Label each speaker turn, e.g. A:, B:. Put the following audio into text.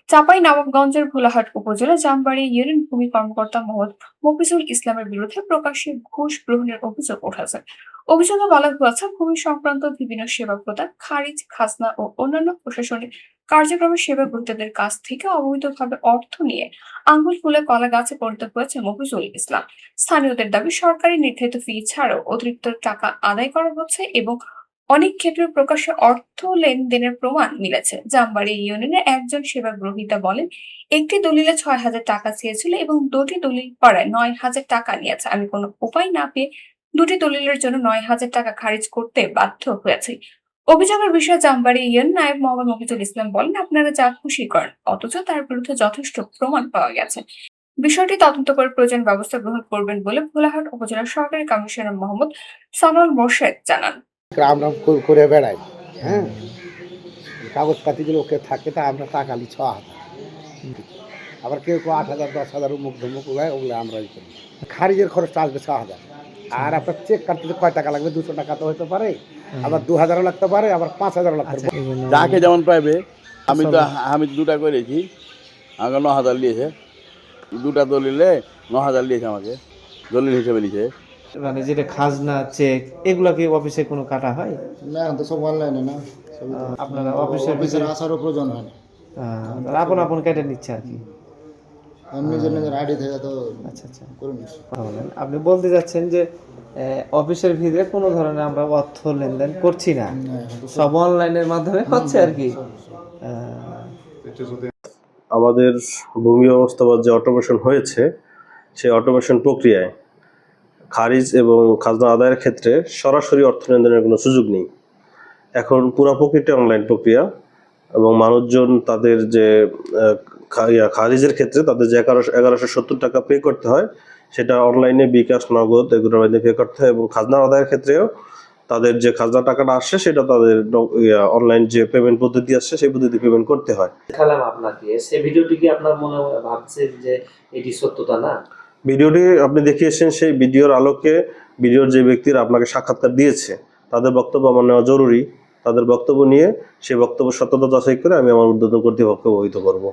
A: চাঁপাইনবাবগঞ্জের ভোলাহাট উপজেলা জামবাড়ি ইউনিয়ন ভূমি কর্মকর্তা মোহাম্মদ মফিজুল ইসলামের বিরুদ্ধে প্রকাশ্যে ঘুষ গ্রহণের অভিযোগ উঠেছে। অভিযোগে বলা হয়েছে, ভূমি সংক্রান্ত বিভিন্ন সেবা প্রদান, খারিজ, খাজনা ও অন্যান্য প্রশাসনিক কার্যক্রমের সেবা গ্রহীতাদের কাছ থেকে অবৈধভাবে অর্থ নিয়ে আঙ্গুল ফুলে কলা গাছে পরিণত হয়েছে মফিজুল ইসলাম। স্থানীয়দের দাবি, সরকারি নির্ধারিত ফি ছাড়াও অতিরিক্ত টাকা আদায় করা হচ্ছে এবং অনেক ক্ষেত্রে প্রকাশ্যে অর্থ লেনদেনের প্রমাণ মিলেছে। জামবাড়ি ইউনিয়নের একজন সেবা গ্রহীতা বলেন, একটি দলিলে ৬,০০০ টাকা চেয়েছিল এবং দুটি দলিল পাড়ায় ৯,০০০ টাকা নিয়েছে। আমি কোনো উপায় না পেয়ে দুটি দলিলের জন্য ৯,০০০ টাকা খারিজ করতে বাধ্য হয়েছি। অভিযোগের বিষয়ে জামবাড়ি ইউনিয়ন নায়েব মোহাম্মদ মফিজুল ইসলাম বলেন, আপনারা যা খুশি করেন, অথচ তার বিরুদ্ধে যথেষ্ট প্রমাণ পাওয়া গেছে। বিষয়টি তদন্ত করে প্রয়োজন ব্যবস্থা গ্রহণ করবেন বলে ভোলাহাট উপজেলা সরকারি কমিশনার মোহাম্মদ সানোয়ার মোর্শেদ জানান।
B: আমরা করে বেড়াই, হ্যাঁ, কাগজপাতিগুলো ওকে থাকে, তা আমরা টাকা নিই ৬,০০০, আবার কেউ ৮,০০০, ১০,০০০ মুখ ধমুক উগায়, ওগুলো আমরাই করি। খারিজের খরচটা আসবে ৬,০০০, আর আপনার চেক কাটতে কয় টাকা লাগবে? ২০০ টাকা তো হতে পারে, আবার ২,০০০ লাগতে পারে, আবার ৫,০০০ লাগতে পারে।
C: যাকে যেমন পাইবে। আমি দুটা করেছি, আমাকে ৯,০০০ দিয়েছে, দুটা দলিলে ৯,০০০ দিয়েছে, আমাকে দলিল হিসেবে নিয়েছে।
D: মানে যেটা খাজনা, চেক, এগুলা কি অফিসে কোনো কাটা হয়?
B: না, এখন তো সব অনলাইনে না,
D: আপনারা অফিসের
B: আসারও প্রয়োজন হয় না,
D: আপন আপন কেটে নিচ্ছে আর কি।
B: নিজের নিজের আইডি থেকে তো।
D: আচ্ছা আচ্ছা,
B: করে নিচ্ছি।
D: আপনি বলতে যাচ্ছেন যে অফিসের ভিতরে কোনো ধরনের আমরা অর্থ লেনদেন করছি না, সব অনলাইনের মাধ্যমে হচ্ছে আর কি।
E: আমাদের ভূমি ব্যবস্থা বা যে অটোমেশন হয়েছে, সেই অটোমেশন প্রক্রিয়ায় খারিজ এবং খাজনা আদায়ের ক্ষেত্রে সরাসরি অর্থ লেনদেনের কোনো সুযোগ নেই। এখন পুরো প্রক্রিয়াটা অনলাইন প্রক্রিয়া, এবং মানুষজন তাদের যে খারিজের ক্ষেত্রে তাদের যে ১১৭০ টাকা পে করতে হয়, সেটা অনলাইনে বিকাশ, নগদ এগুলোর মাধ্যমে পে করতে হয়। এবং খাজনা আদায়ের ক্ষেত্রেও তাদের যে খাজনা টাকাটা আসছে, সেটা তাদের অনলাইন যে পেমেন্ট পদ্ধতি আসছে, সেই পদ্ধতি পেমেন্ট করতে হয়।
F: দেখালাম আপনাকে, সেই ভিডিওটি কি আপনার মনে ভাবছে যে এটি সত্যতা না?
E: ভিডিওটি আপনি দেখিয়েছেন, সেই ভিডিওর আলোকে ভিডিওর যে ব্যক্তিরা আপনাকে সাক্ষাৎকার দিয়েছে, তাদের বক্তব্য আমার নেওয়া জরুরি। তাদের বক্তব্য নিয়ে সেই বক্তব্য সত্যতা যাচাই করে আমি আমার ঊর্ধ্বতন কর্তৃপক্ষকে অবহিত করব।